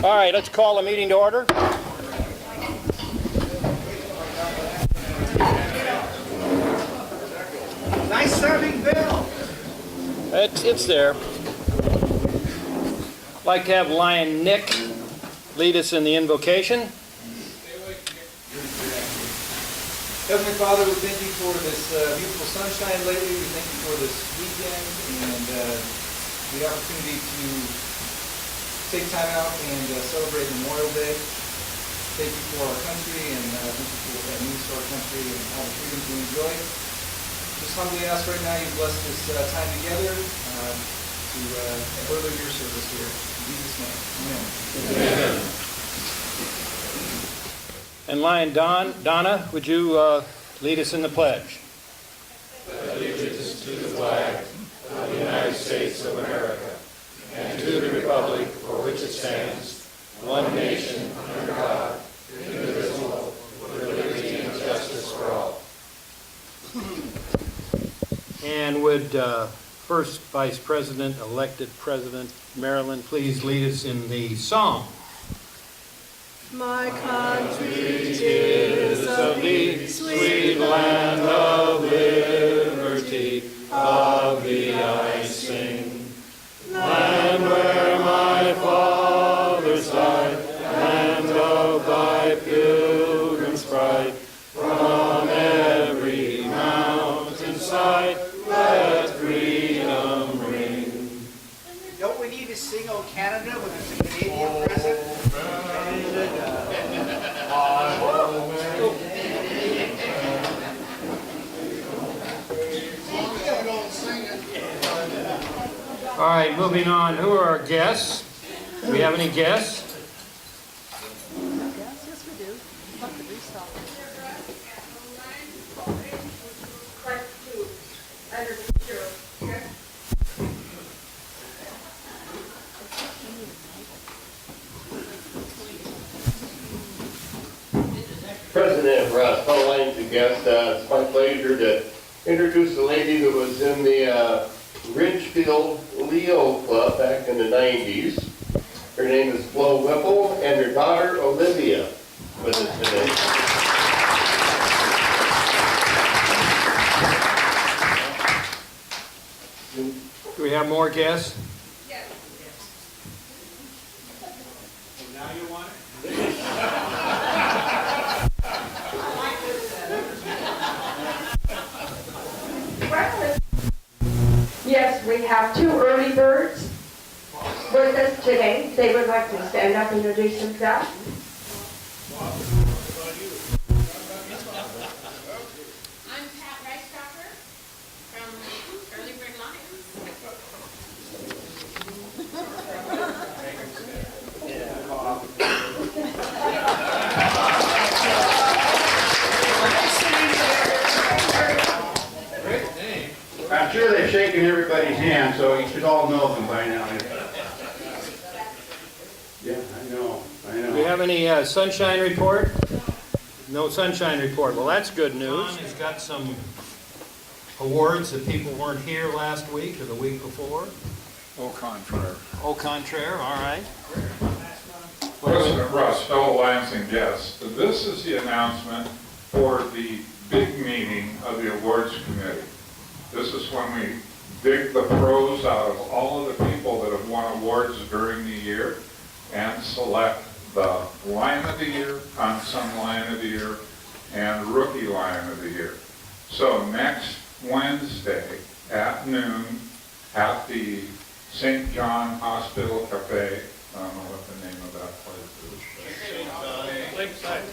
All right, let's call the meeting to order. Nice serving bell. It's there. I'd like to have Lion Nick lead us in the invocation. Heavenly Father, we thank you for this beautiful sunshine lately. We thank you for this weekend and the opportunity to take time out and celebrate Memorial Day. Thank you for our country and thank you for what that means to our country and all the freedoms we enjoy. Just humbly ask right now you bless this time together to further your service here. In Jesus' name, amen. Amen. And Lion Donna, would you lead us in the pledge? Allegiance to the flag of the United States of America and to the republic for which it stands, one nation under God, indivisible, with liberty and justice for all. And would First Vice President, elected President Marilyn, please lead us in the song? My country, 'tis of thee, sweet land of liberty, of thee I sing. Land where my fathers died, land of thy pilgrim's pride, from every mountainside, let freedom ring. Don't we need to sing "O Canada" when it's a Canadian president? All right, moving on. Who are our guests? Do we have any guests? Yes, we do. What the restart? President Russ, all lines and guests, it's my pleasure to introduce a lady who was in the Ridgefield Leo Club back in the 90s. Her name is Flo Whipple, and her daughter Olivia with us today. Do we have more guests? Now you want it? Yes, we have two early birds with us today. They would like to stand up and introduce themselves. I'm Pat Rice-Cropper from Early Bird Lions. I'm sure they've shaken everybody's hand, so you should all know them by now. Yeah, I know. Do we have any sunshine report? No sunshine report. Well, that's good news. He's got some awards that people weren't here last week or the week before. Au contraire. Au contraire, all right. President Russ, fellow Lions and guests, this is the announcement for the big meeting of the awards committee. This is when we dig the pros out of all of the people that have won awards during the year and select the Lion of the Year, Unsung Lion of the Year, and Rookie Lion of the Year. So next Wednesday at noon at the St. John Hospital Cafe, I don't know what the name of that place is. Lakeside.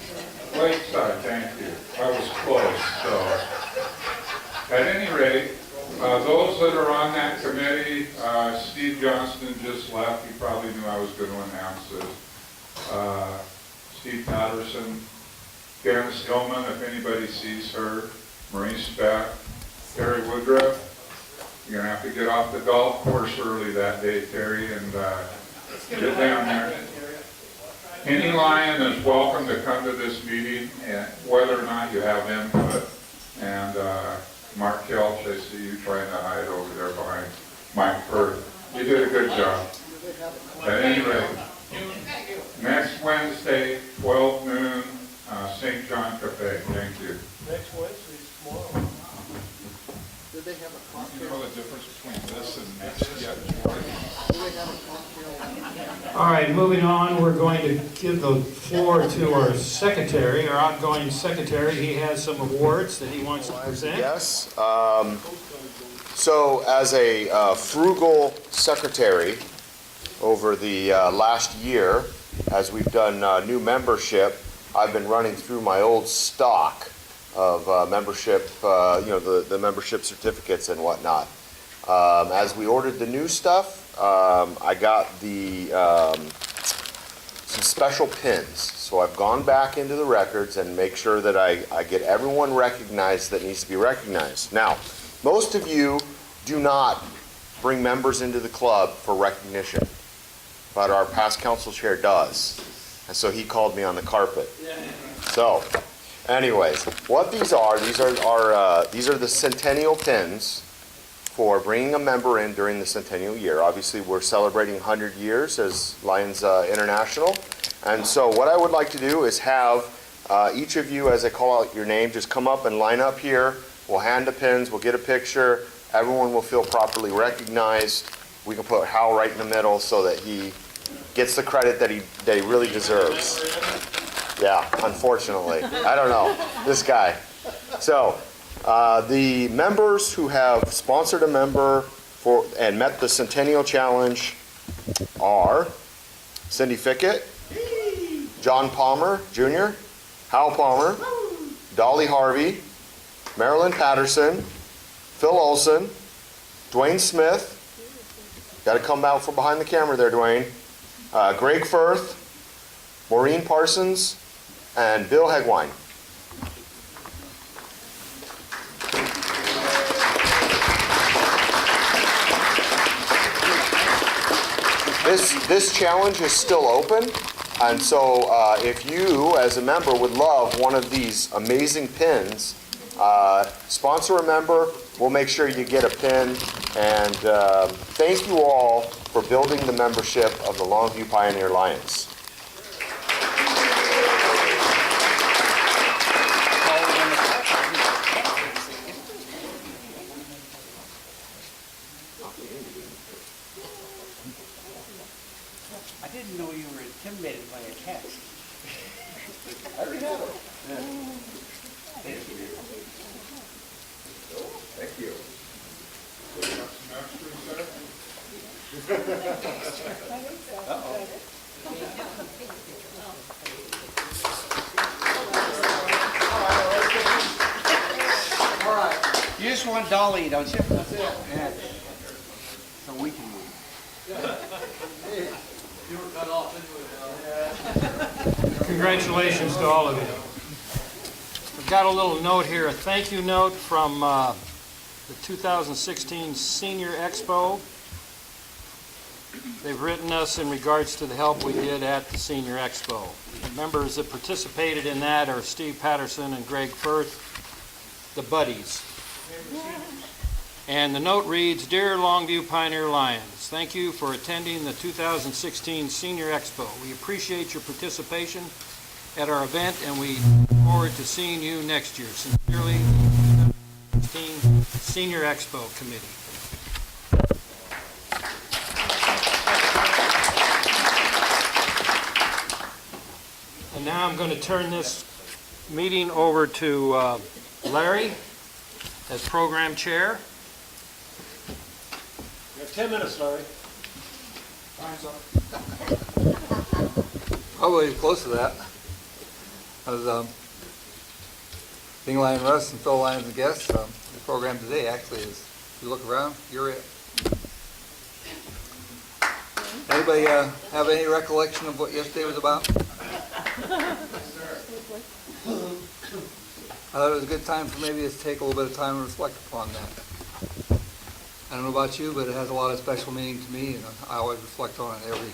Lakeside, thank you. I was close, so. At any rate, those that are on that committee, Steve Johnston just left. He probably knew I was going to announce this. Steve Patterson, Janice Hillman, if anybody sees her, Marie Speck, Terry Woodruff. You're going to have to get off the golf course early that day, Terry, and get down there. Any Lion is welcome to come to this meeting, and whether or not you have input. And Mark Kelch, I see you trying to hide over there behind Mike Firth. You did a good job. At any rate, Wednesday, 12 noon, St. John Cafe. Thank you. Next Wednesday is tomorrow. Do they have a You cocktail? know the difference between this and next yet? Do they have a cocktail? All right, moving on, we're going to give the floor to our secretary, our outgoing secretary. He has some awards that he wants to present. Yes. So as a frugal secretary over the last year, as we've done new membership, I've been running through my old stock of membership, the membership certificates and whatnot. As we ordered the new stuff, I got some special pins. So I've gone back into the records and make sure that I get everyone recognized that needs to be recognized. Now, most of you do not bring members into the club for recognition, but our past council chair does. And so he called me on the carpet. So, anyways, what these are the centennial pins for bringing a member in during the centennial year. Obviously, we're celebrating 100 years as Lions International. And so what I would like to do is have each of you, as I call out your name, just come up and line up here. We'll hand the pins, we'll get a picture. Everyone will feel properly recognized. We can put Hal right in the middle so that he gets the credit that he really deserves. Yeah, unfortunately. I don't know. This guy. So, the members who have sponsored a member and met the Centennial Challenge are Cindy Fickett, John Palmer Jr., Hal Palmer, Dolly Harvey, Marilyn Patterson, Phil Olson, Dwayne Smith, got to come out from behind the camera there, Dwayne, Greg Firth, Maureen Parsons, and Bill Hegwine. This challenge is still open, and so if you, as a member, would love one of these amazing pins, sponsor a member. We'll make sure you get a pin. And thank you all for building the membership of the Longview Pioneer Lions. I didn't know you were intimidated by a text. I already have it. Thank you. You just want Dolly, don't you? That's it. Yeah. So we can move. You were cut off anyway. Congratulations to all of you. We've got a little note here, a thank you note from the 2016 Senior Expo. They've written us in regards to the help we did at the Senior Expo. The members that participated in that are Steve Patterson and Greg Firth, the buddies. And the note reads, Dear Longview Pioneer Lions, thank you for attending the 2016 Senior Expo. We appreciate your participation at our event, and we look forward to seeing you next year. Sincerely, the 2016 Senior Expo Committee. And now I'm going to turn this meeting over to Larry as program chair. You have 10 minutes, Larry. Probably close to that. I was being Lion Russ and Phil Lyons as guests. The program today actually is, if you look around, you're it. Anybody have any recollection of what yesterday was about? I thought it was a good time for maybe us to take a little bit of time and reflect upon that. I don't know about you, but it has a lot of special meaning to me, and I always reflect on it every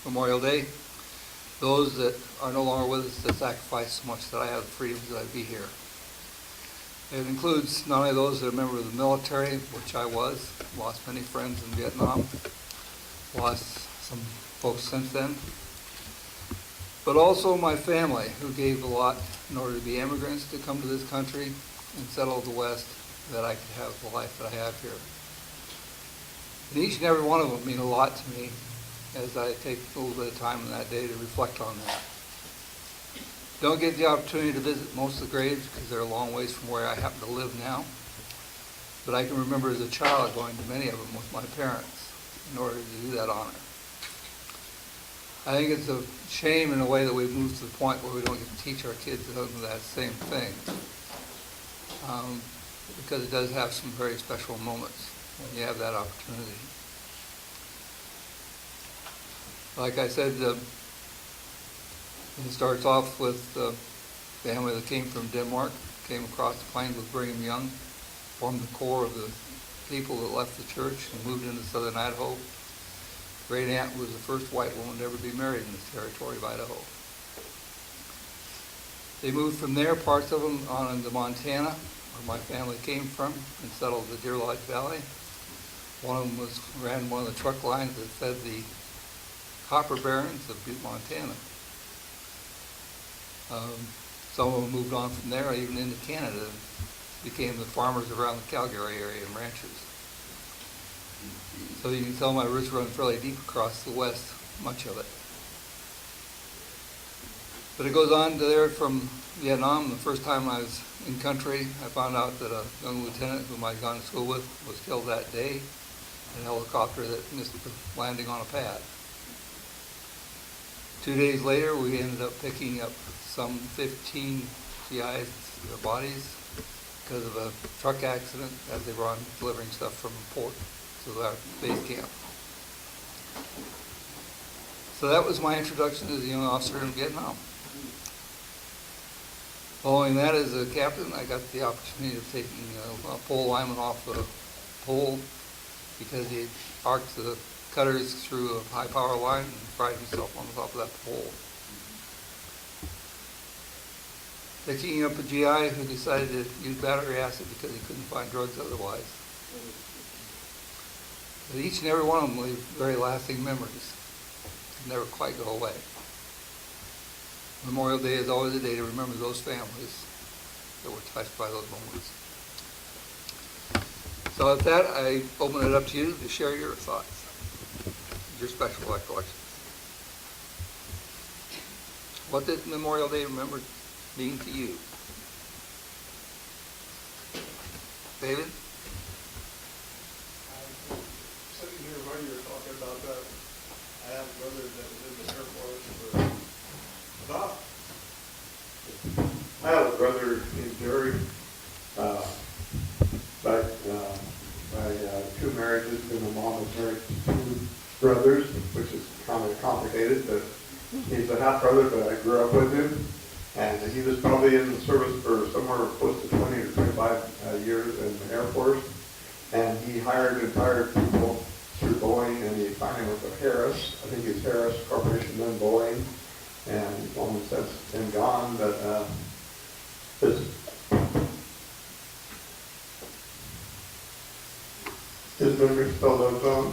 Memorial Day. Those that are no longer with us that sacrificed so much that I have the freedom that I be here. It includes not only those that are members of the military, which I was, lost many friends in Vietnam, lost some folks since then. but also my family, who gave a lot in order to be immigrants to come to this country and settle the West, that I could have the life that I have here. And each and every one of them mean a lot to me as I take a little bit of time in that day to reflect on that. Don't get the opportunity to visit most of the graves because they're a long ways from where I happen to live now. But I can remember as a child going to many of them with my parents in order to do that honor. I think it's a shame in a way that we've moved to the point where we don't get to teach our kids that same thing. Because it does have some very special moments when you have that opportunity. Like I said, it starts off with the family that came from Denmark, came across the plains with Brigham Young, formed the core of the people that left the church and moved into southern Idaho. Great aunt was the first white woman to ever be married in this territory of Idaho. They moved from there, parts of them, on into Montana, where my family came from, and settled the Deer Lodge Valley. One of them ran one of the truck lines that fed the copper barons of Butte, Montana. Some of them moved on from there, even into Canada, and became the farmers around the Calgary area and ranchers. So you can tell my roots run fairly deep across the West, much of it. But it goes on to there from Vietnam. The first time I was in country, I found out that a young lieutenant whom I'd gone to school with was killed that day in a helicopter that missed the landing on a pad. 2 days later, we ended up picking up some 15 GIs, their bodies, because of a truck accident as they were on delivering stuff from a port to our base camp. So that was my introduction as a young officer in Vietnam. Following that, as a captain, I got the opportunity of taking a pole lineman off a pole because he had arced the cutters through a high power line and fried himself on the top of that pole. Picking up a GI who decided to use battery acid because he couldn't find drugs otherwise. But each and every one of them leave very lasting memories. They never quite go away. Memorial Day is always a day to remember those families that were touched by those moments. So with that, I open it up to you to share your thoughts, your special recollections. What did Memorial Day remembered mean to you? David? Sitting here while you were talking about that, I have a brother that was in the Air Force for about. I have a brother named Jerry, but by 2 marriages, and my mom was married to 2 brothers, which is kind of complicated, but he's a half brother, but I grew up with him, and he was probably in the service for somewhere close to 20 or 25 years in the Air Force, and he hired and fired people through Boeing, and he finally went to Harris. I think it's Harris Corporation, then Boeing, and he's long since been gone, but his memory still lives on,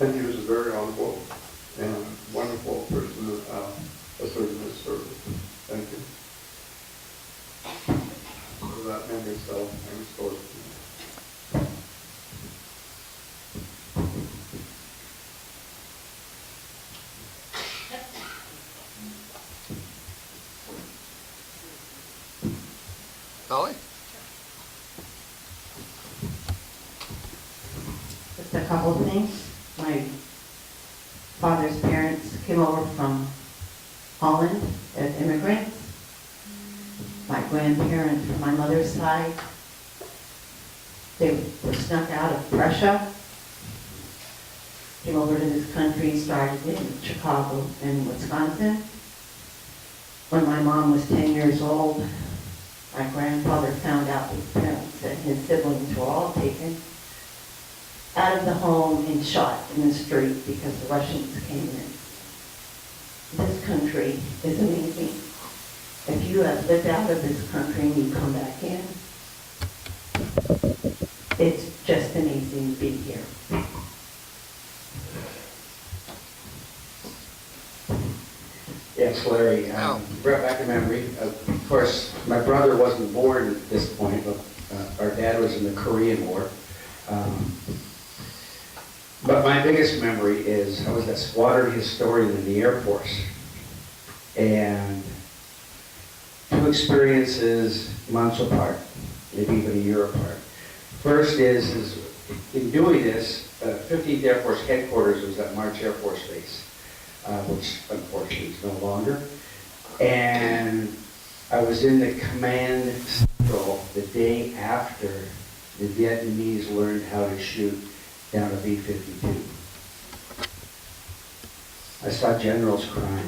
and he was a very honorable and wonderful person that served in his service. Thank you. So that memory still hangs close to me. Holly? Just a couple of things. My father's parents came over from Holland as immigrants. My grandparents from my mother's side, they were snuck out of Prussia, came over to this country, started in Chicago and Wisconsin. When my mom was 10 years old, my grandfather found out his parents and his siblings were all taken out of the home and shot in the street because the Russians came in. This country is amazing. If you have lived out of this country and you come back in, it's just amazing to be here. Yeah, Yes, Larry. Brought back a memory. Of course, my brother wasn't born at this point, but our dad was in the Korean War. But my biggest memory is I was a squadron historian in the Air Force. And 2 experiences months apart, maybe even a year apart. First is in doing this, 15th Air Force headquarters was at March Air Force Base, which unfortunately is no longer. And I was in the command central the day after the Vietnamese learned how to shoot down a B-52. I saw generals crying.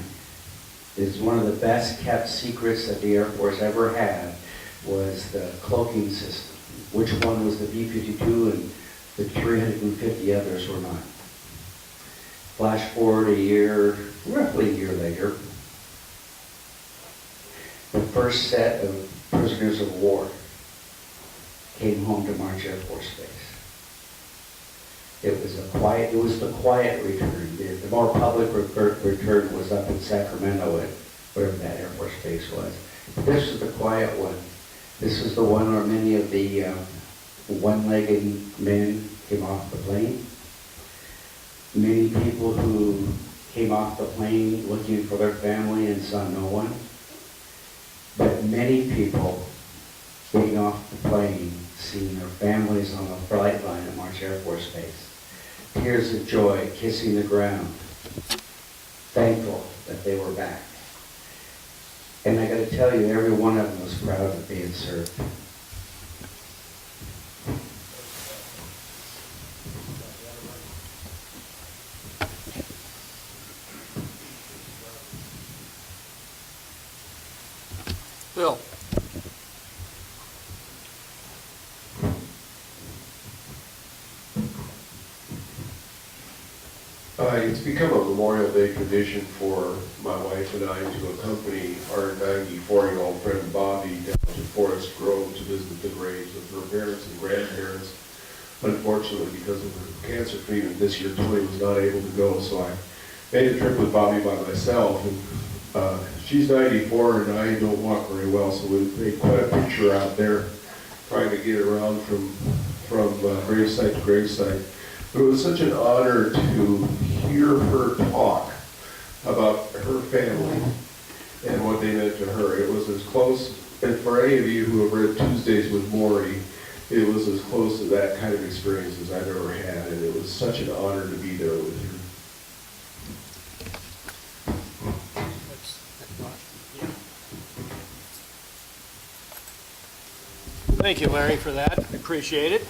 It's one of the best kept secrets that the Air Force ever had was the cloaking system. Which one was the B-52 and the 350 others were not. Flash forward a year, roughly a year later, the first set of prisoners of war came home to March Air Force Base. It was the quiet return. The more public return was up in Sacramento at whatever that Air Force Base was. But this was the quiet one. This was the one where many of the one-legged men came off the plane. Many people who came off the plane looking for their family and saw no one. But many people getting off the plane, seeing their families on the flight line at March Air Force Base. Tears of joy, kissing the ground, thankful that they were back. And I got to tell you, every one of them was proud that they had served. Bill? It's become a Memorial Day tradition for my wife and I to accompany our 94-year-old friend Bobby down to Forest Grove to visit the graves of her parents and grandparents. Unfortunately, because of her cancer treatment this year, Tony was not able to go, so I made a trip with Bobby by myself. And she's 94 and I don't walk very well, so we made quite a picture out there trying to get around from gravesite to gravesite. But it was such an honor to hear her talk about her family and what they meant to her. It was as close, and for any of you who have read Tuesdays with Maury, it was as close to that kind of experience as I've ever had, and it was such an honor to be there with her. Thank you, Larry, for that. I appreciate it.